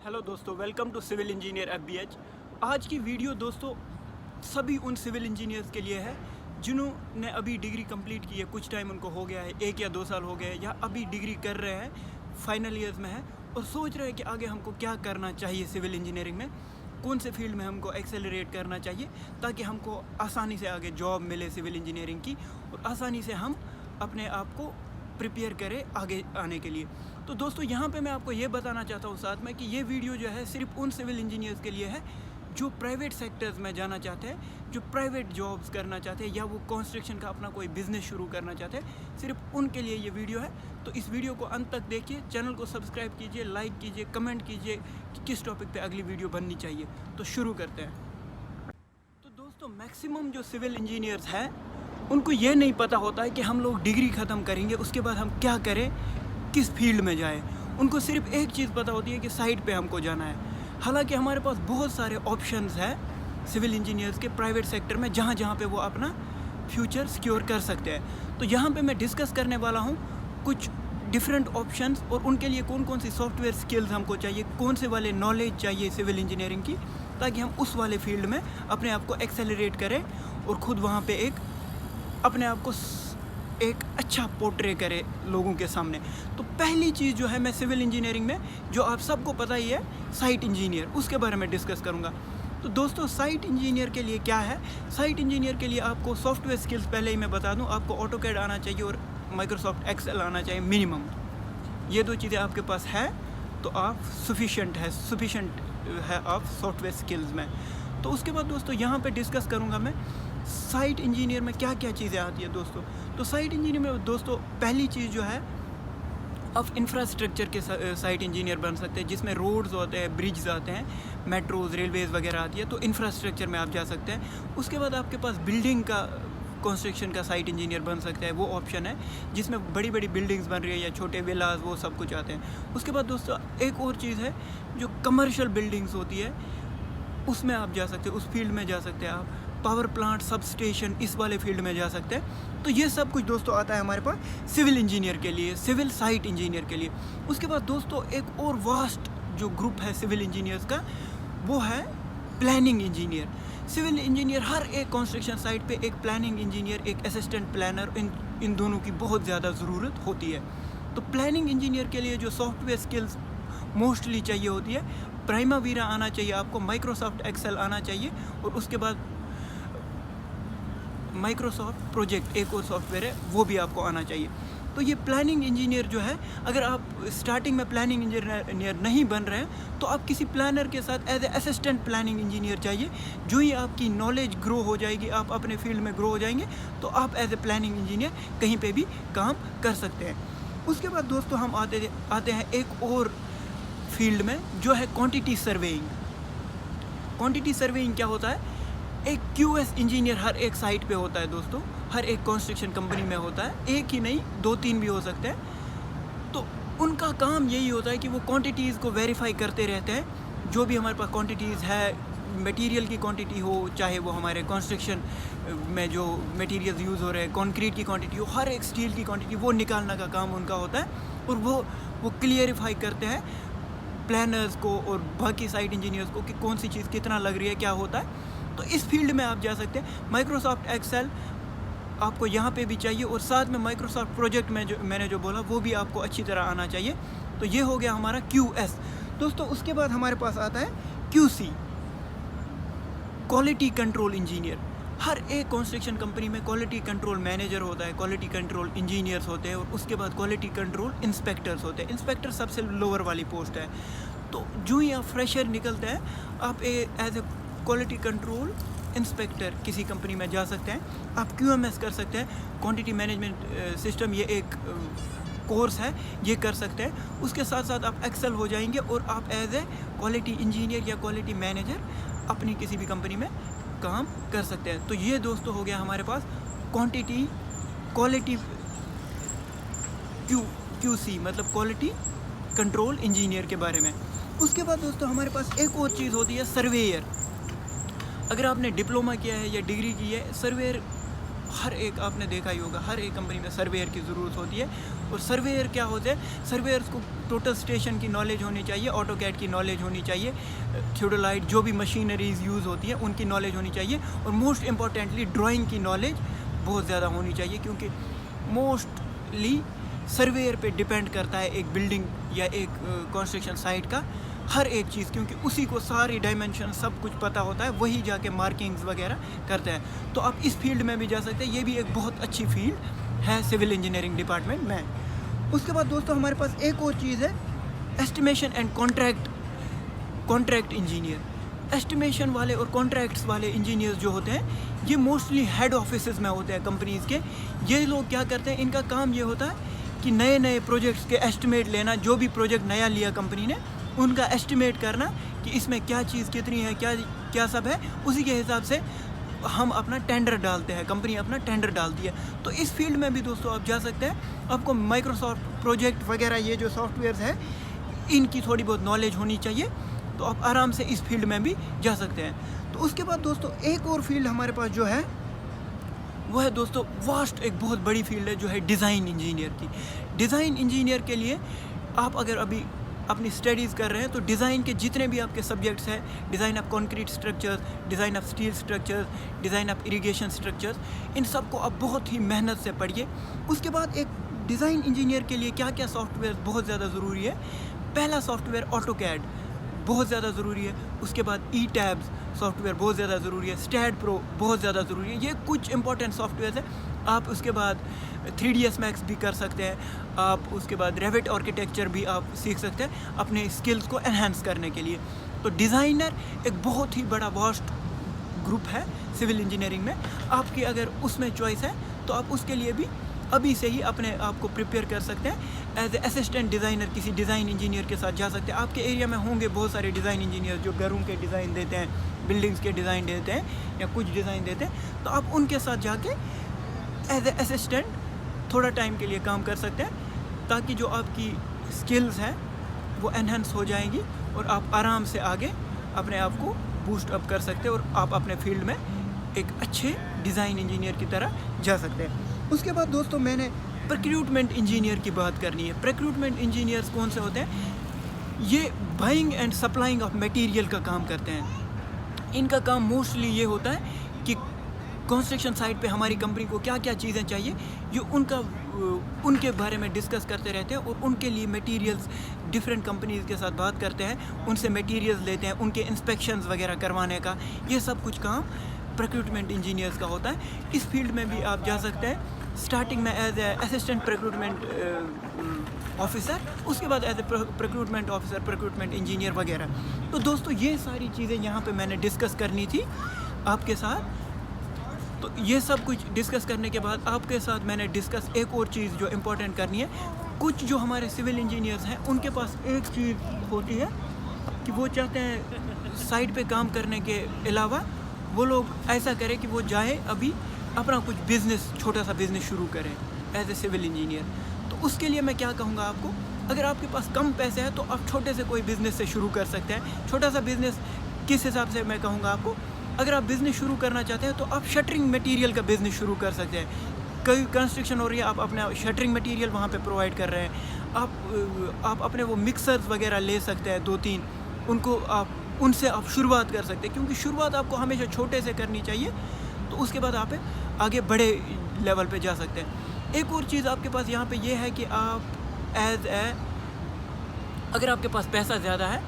Hello दोस्तों, welcome to civil engineer FBH। आज की वीडियो दोस्तों सभी उन सिविल इंजीनियर्स के लिए है जिन्होंने अभी डिग्री कंप्लीट की है, कुछ टाइम उनको हो गया है, 1 या 2 साल हो गए, या अभी डिग्री कर रहे हैं, फाइनल ईयर्स में है और सोच रहे हैं कि आगे हमको क्या करना चाहिए सिविल इंजीनियरिंग में, कौन से फील्ड में हमको एक्सेलरेट करना चाहिए ताकि हमको आसानी से आगे जॉब मिले सिविल इंजीनियरिंग की और आसानी से हम अपने आप को प्रिपेयर करें आगे आने के लिए। तो दोस्तों यहाँ पे मैं आपको ये बताना चाहता हूँ साथ में कि ये वीडियो जो है सिर्फ उन सिविल इंजीनियर्स के लिए है जो प्राइवेट सेक्टर्स में जाना चाहते हैं, जो प्राइवेट जॉब्स करना चाहते हैं या वो कंस्ट्रक्शन का अपना कोई बिज़नेस शुरू करना चाहते हैं, सिर्फ उनके लिए ये वीडियो है। तो इस वीडियो को अंत तक देखिए, चैनल को सब्सक्राइब कीजिए, लाइक कीजिए, कमेंट कीजिए कि किस टॉपिक पे अगली वीडियो बननी चाहिए। तो शुरू करते हैं। तो दोस्तों मैक्सिमम जो सिविल इंजीनियर्स हैं उनको ये नहीं पता होता है कि हम लोग डिग्री ख़त्म करेंगे उसके बाद हम क्या करें, किस फील्ड में जाएं। उनको सिर्फ एक चीज़ पता होती है कि साइट पे हमको जाना है। हालांकि हमारे पास बहुत सारे ऑप्शंस हैं सिविल इंजीनियर्स के प्राइवेट सेक्टर में जहाँ पे वो अपना फ्यूचर सिक्योर कर सकते हैं। तो यहाँ पे मैं डिस्कस करने वाला हूँ कुछ डिफरेंट ऑप्शंस और उनके लिए कौन कौन सी सॉफ्टवेयर स्किल्स हमको चाहिए, कौन से वाले नॉलेज चाहिए सिविल इंजीनियरिंग की, ताकि हम उस वाले फील्ड में अपने आप को एक्सेलरेट करें और ख़ुद वहाँ पर अपने आप को एक अच्छा पोर्ट्रे करे लोगों के सामने। तो पहली चीज़ जो है मैं सिविल इंजीनियरिंग में, जो आप सबको पता ही है, साइट इंजीनियर, उसके बारे में डिस्कस करूँगा। तो दोस्तों साइट इंजीनियर के लिए क्या है, साइट इंजीनियर के लिए आपको सॉफ्टवेयर स्किल्स पहले ही मैं बता दूँ, आपको ऑटोकैड आना चाहिए और माइक्रोसॉफ्ट एक्सेल आना चाहिए मिनिमम। ये 2 चीज़ें आपके पास है तो आप सफिशेंट है आप सॉफ्टवेयर स्किल्स में। तो उसके बाद दोस्तों यहाँ पे डिस्कस करूँगा मैं साइट इंजीनियर में क्या क्या चीज़ें आती है दोस्तों। तो साइट इंजीनियर में दोस्तों पहली चीज़ जो है, आप इंफ्रास्ट्रक्चर के साइट इंजीनियर बन सकते हैं, जिसमें रोड्स होते हैं, ब्रिड्ज आते हैं, मेट्रोज, रेलवेज़ वगैरह आती है, तो इंफ्रास्ट्रक्चर में आप जा सकते हैं। उसके बाद आपके पास बिल्डिंग का कंस्ट्रक्शन का साइट इंजीनियर बन सकता है, वो ऑप्शन है जिसमें बड़ी बड़ी बिल्डिंग्स बन रही है या छोटे विलास, वो सब कुछ आते हैं। उसके बाद दोस्तों एक और चीज़ है जो कमर्शियल बिल्डिंग्स होती है, उसमें आप जा सकते हैं, उस फील्ड में जा सकते हैं आप। पावर प्लांट, सब स्टेशन, इस वाले फील्ड में जा सकते हैं। तो ये सब कुछ दोस्तों आता है हमारे पास सिविल इंजीनियर के लिए, सिविल साइट इंजीनियर के लिए। उसके बाद दोस्तों एक और वास्ट जो ग्रुप है सिविल इंजीनियर्स का, वो है प्लानिंग इंजीनियर। सिविल इंजीनियर हर एक कंस्ट्रक्शन साइट पे एक प्लानिंग इंजीनियर, एक असिस्टेंट प्लानर, इन दोनों की बहुत ज़्यादा ज़रूरत होती है। तो प्लानिंग इंजीनियर के लिए जो सॉफ्टवेयर स्किल्स मोस्टली चाहिए होती है, प्राइमावीरा आना चाहिए आपको, माइक्रोसॉफ्ट एक्सेल आना चाहिए और उसके बाद माइक्रोसॉफ्ट प्रोजेक्ट एक और सॉफ्टवेयर है, वो भी आपको आना चाहिए। तो ये प्लानिंग इंजीनियर जो है, अगर आप स्टार्टिंग में प्लानिंग इंजीनियर नहीं बन रहे हैं तो आप किसी प्लानर के साथ as a assistant planning engineer चाहिए। जो ही आपकी नॉलेज ग्रो हो जाएगी, आप अपने फील्ड में ग्रो हो जाएंगे, तो आप एज ए प्लानिंग इंजीनियर कहीं पे भी काम कर सकते हैं। उसके बाद दोस्तों हम आते हैं एक और फील्ड में, जो है क्वांटिटी सर्वेइंग। क्वांटिटी सर्वेइंग क्या होता है, एक QS इंजीनियर हर एक साइट पे होता है दोस्तों, हर एक कंस्ट्रक्शन कंपनी में होता है, एक ही नहीं 2-3 भी हो सकते हैं। तो उनका काम यही होता है कि वो क्वांटिटीज़ को वेरीफाई करते रहते हैं। जो भी हमारे पास क्वांटिटीज़ है, मटेरियल की क्वांटिटी हो, चाहे वो हमारे कंस्ट्रक्शन में जो मटेरियल यूज़ हो रहे हैं, कंक्रीट की क्वांटिटी हो, हर एक स्टील की क्वांटिटी, वो निकालने का काम उनका होता है और वो क्लियरिफाई करते हैं प्लानर्स को और बाकी साइट इंजीनियर्स को कि कौन सी चीज़ कितना लग रही है, क्या होता है। तो इस फील्ड में आप जा सकते हैं। माइक्रोसॉफ्ट एक्सेल आपको यहाँ पे भी चाहिए और साथ में माइक्रोसॉफ्ट प्रोजेक्ट में जो मैंने जो बोला वो भी आपको अच्छी तरह आना चाहिए। तो ये हो गया हमारा QS दोस्तों। उसके बाद हमारे पास आता है QC, क्वालिटी कंट्रोल इंजीनियर। हर एक कंस्ट्रक्शन कंपनी में क्वालिटी कंट्रोल मैनेजर होता है, क्वालिटी कंट्रोल इंजीनियर्स होते हैं और उसके बाद क्वालिटी कंट्रोल इंस्पेक्टर्स होते हैं। इंस्पेक्टर सबसे लोअर वाली पोस्ट है। तो जो ही आप फ्रेशर निकलते हैं, आप as a quality control inspector किसी कंपनी में जा सकते हैं। आप QMS कर सकते हैं, क्वांटिटी मैनेजमेंट सिस्टम, ये एक कोर्स है, ये कर सकते हैं। उसके साथ साथ आप एक्सेल हो जाएंगे और आप एज ए क्वालिटी इंजीनियर या क्वालिटी मैनेजर अपनी किसी भी कंपनी में काम कर सकते हैं। तो ये दोस्तों हो गया हमारे पास क्वालिटी QC मतलब क्वालिटी कंट्रोल इंजीनियर के बारे में। उसके बाद दोस्तों हमारे पास एक और चीज़ होती है सर्वेयर। अगर आपने डिप्लोमा किया है या डिग्री की है, सर्वेयर हर एक आपने देखा ही होगा, हर एक कंपनी में सर्वेयर की ज़रूरत होती है। और सर्वेयर क्या होते हैं, सर्वेयर्स को टोटल स्टेशन की नॉलेज होनी चाहिए, ऑटोकैड की नॉलेज होनी चाहिए, थियोडोलाइट जो भी मशीनरीज यूज़ होती है उनकी नॉलेज होनी चाहिए, और मोस्ट इम्पॉर्टेंटली ड्राइंग की नॉलेज बहुत ज़्यादा होनी चाहिए, क्योंकि मोस्टली सर्वेयर पे डिपेंड करता है एक बिल्डिंग या एक कंस्ट्रक्शन साइट का हर एक चीज़, क्योंकि उसी को सारी डायमेंशन सब कुछ पता होता है, वही जाके मार्किंग्स वगैरह करते हैं। तो आप इस फील्ड में भी जा सकते हैं, ये भी एक बहुत अच्छी फील्ड है सिविल इंजीनियरिंग डिपार्टमेंट में। उसके बाद दोस्तों हमारे पास एक और चीज़ है, estimation and contract engineer. Estimation वाले और कॉन्ट्रैक्ट्स वाले इंजीनियर्स जो होते हैं ये मोस्टली हेड ऑफिसेज में होते हैं कंपनीज़ के। ये लोग क्या करते हैं, इनका काम ये होता है कि नए नए प्रोजेक्ट्स के एस्टिमेट लेना, जो भी प्रोजेक्ट नया लिया कंपनी ने उनका एस्टिमेट करना कि इसमें क्या चीज़ कितनी है, क्या सब है, उसी के हिसाब से हम अपना टेंडर डालते हैं, कंपनी अपना टेंडर डालती है। तो इस फील्ड में भी दोस्तों आप जा सकते हैं। आपको माइक्रोसॉफ्ट प्रोजेक्ट वगैरह ये जो सॉफ्टवेयर्स है इनकी थोड़ी बहुत नॉलेज होनी चाहिए, तो आप आराम से इस फील्ड में भी जा सकते हैं। तो उसके बाद दोस्तों एक और फील्ड हमारे पास जो है वो है दोस्तों वास्ट, एक बहुत बड़ी फील्ड है जो है डिज़ाइन इंजीनियर की। डिज़ाइन इंजीनियर के लिए आप अगर अभी अपनी स्टडीज़ कर रहे हैं तो डिज़ाइन के जितने भी आपके सब्जेक्ट्स हैं, design of concrete structures, design of steel structures, design of irrigation structures, इन सब को आप बहुत ही मेहनत से पढ़िए। उसके बाद एक डिज़ाइन इंजीनियर के लिए क्या क्या सॉफ्टवेयर बहुत ज़्यादा ज़रूरी है। पहला सॉफ्टवेयर ऑटोकैड बहुत ज़्यादा ज़रूरी है। उसके बाद ई टैब्स सॉफ्टवेयर बहुत ज़्यादा ज़रूरी है। स्टैड प्रो बहुत ज़्यादा ज़रूरी है। ये कुछ इंपॉर्टेंट सॉफ्टवेयर है। आप उसके बाद 3ds मैक्स भी कर सकते हैं, आप उसके बाद रेविट आर्किटेक्चर भी आप सीख सकते हैं अपने स्किल्स को एनहांस करने के लिए। तो डिज़ाइनर एक बहुत ही बड़ा वास्ट ग्रुप है सिविल इंजीनियरिंग में। आपकी अगर उसमें चॉइस है तो आप उसके लिए भी अभी से ही अपने आप को प्रिपेयर कर सकते हैं। एज ए असिस्टेंट डिज़ाइनर किसी डिज़ाइन इंजीनियर के साथ जा सकते हैं। आपके एरिया में होंगे बहुत सारे डिज़ाइन इंजीनियर जो घरों के डिज़ाइन देते हैं, बिल्डिंग्स के डिज़ाइन देते हैं या कुछ डिज़ाइन देते हैं, तो आप उनके साथ जाके एज ए असिस्टेंट थोड़ा टाइम के लिए काम कर सकते हैं, ताकि जो आपकी स्किल्स हैं वो एनहांस हो जाएंगी और आप आराम से आगे अपने आप को बूस्ट अप कर सकते हैं और आप अपने फील्ड में एक अच्छे डिज़ाइन इंजीनियर की तरह जा सकते हैं। उसके बाद दोस्तों मैंने रिक्रूटमेंट इंजीनियर की बात करनी है। रिक्रूटमेंट इंजीनियर्स कौन से होते हैं? ये buying and supplying of material का काम करते हैं। इनका काम मोस्टली ये होता है कि कंस्ट्रक्शन साइट पे हमारी कंपनी को क्या क्या चीज़ें चाहिए, ये उनके बारे में डिस्कस करते रहते हैं और उनके लिए मटेरियल्स डिफरेंट कंपनीज़ के साथ बात करते हैं, उनसे मटेरियल्स लेते हैं, उनके इंस्पेक्शंस वगैरह करवाने का, ये सब कुछ काम रिक्रूटमेंट इंजीनियर्स का होता है। इस फील्ड में भी आप जा सकते हैं स्टार्टिंग में as a assistant recruitment officer, उसके बाद as a recruitment officer, recruitment engineer वगैरह। तो दोस्तों ये सारी चीज़ें यहाँ पे मैंने डिस्कस करनी थी आपके साथ। तो ये सब कुछ डिस्कस करने के बाद आपके साथ मैंने डिस्कस एक और चीज़ जो इम्पोर्टेंट करनी है। कुछ जो हमारे सिविल इंजीनियर्स हैं उनके पास एक चीज़ होती है कि वो चाहते हैं साइट पे काम करने के अलावा वो लोग ऐसा करें कि वो जाए अभी अपना कुछ बिज़नेस, छोटा सा बिज़नेस शुरू करें एज ए सिविल इंजीनियर। तो उसके लिए मैं क्या कहूँगा आपको, अगर आपके पास कम पैसे हैं तो आप छोटे से कोई बिज़नेस से शुरू कर सकते हैं। छोटा सा बिज़नेस किस हिसाब से मैं कहूँगा आपको, अगर आप बिज़नेस शुरू करना चाहते हैं तो आप शटरिंग मटेरियल का बिज़नेस शुरू कर सकते हैं। कई कंस्ट्रक्शन हो रही है, आप अपना शटरिंग मटेरियल वहाँ पे प्रोवाइड कर रहे हैं। आप अपने वो मिक्सर्स वगैरह ले सकते हैं 2-3, उनसे आप शुरुआत कर सकते हैं, क्योंकि शुरुआत आपको हमेशा छोटे से करनी चाहिए, तो उसके बाद आप आगे बड़े लेवल पे जा सकते हैं। एक और चीज़ आपके पास यहाँ पे ये है कि आप अगर आपके पास पैसा ज़्यादा है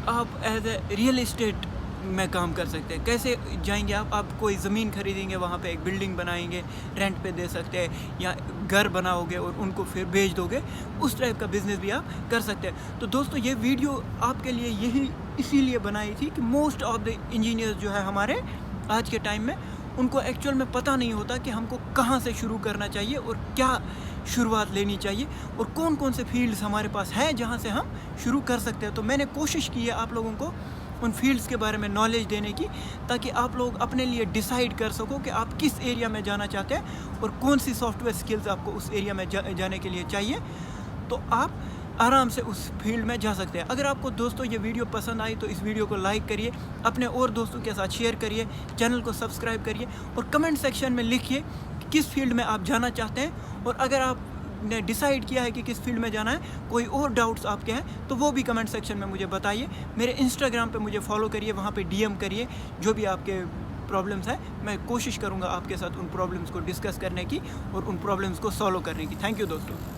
आप एज ए रियल इस्टेट में काम कर सकते हैं। कैसे जाएंगे आप कोई ज़मीन खरीदेंगे, वहाँ पे एक बिल्डिंग बनाएंगे, रेंट पे दे सकते हैं, या घर बनाओगे और उनको फिर बेच दोगे, उस टाइप का बिज़नेस भी आप कर सकते हैं। तो दोस्तों ये वीडियो आपके लिए इसीलिए बनाई थी कि मोस्ट ऑफ द इंजीनियर्स जो है हमारे आज के टाइम में, उनको एक्चुअल में पता नहीं होता कि हमको कहाँ से शुरू करना चाहिए और क्या शुरुआत लेनी चाहिए और कौन कौन से फील्ड्स हमारे पास हैं जहाँ से हम शुरू कर सकते हैं। तो मैंने कोशिश की है आप लोगों को उन फील्ड्स के बारे में नॉलेज देने की, ताकि आप लोग अपने लिए डिसाइड कर सको कि आप किस एरिया में जाना चाहते हैं और कौन सी सॉफ्टवेयर स्किल्स आपको उस एरिया में जाने के लिए चाहिए, तो आप आराम से उस फील्ड में जा सकते हैं। अगर आपको दोस्तों ये वीडियो पसंद आई तो इस वीडियो को लाइक करिए, अपने और दोस्तों के साथ शेयर करिए, चैनल को सब्सक्राइब करिए और कमेंट सेक्शन में लिखिए किस फील्ड में आप जाना चाहते हैं, और अगर आपने डिसाइड किया है कि किस फील्ड में जाना है, कोई और डाउट्स आपके हैं तो वो भी कमेंट सेक्शन में मुझे बताइए। मेरे इंस्टाग्राम पे मुझे फॉलो करिए, वहाँ पे डीएम करिए जो भी आपके प्रॉब्लम्स हैं। मैं कोशिश करूँगा आपके साथ उन प्रॉब्लम्स को डिस्कस करने की और उन प्रॉब्लम्स को सॉल्व करने की। थैंक यू दोस्तों।